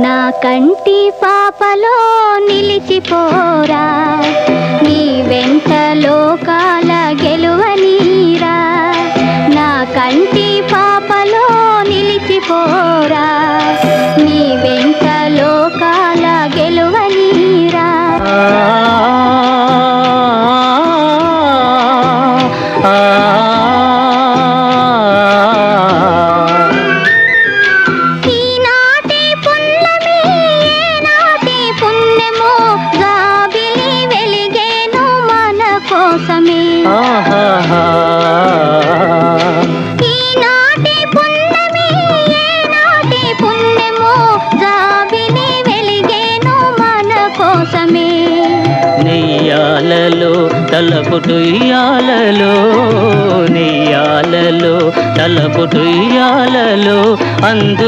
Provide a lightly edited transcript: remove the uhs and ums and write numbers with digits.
నా కంటి పాపలో నిలిచిపోరా, నీ వెంట లోకాల గెలువనీరా. నా కంటి పాపలో నిలిచిపోరా, నీ వెంట లోకాల గెలువనీరా. ఈనాటి పున్నమి ఏనాటి పుణ్యమో జాబిలి వెలిగేను మన కోసమే. నెయ్యాలలో తలపుటు ఇయ్యాలలో, నెయ్యాలలో తలపుటు ఇయ్యాలలో అందు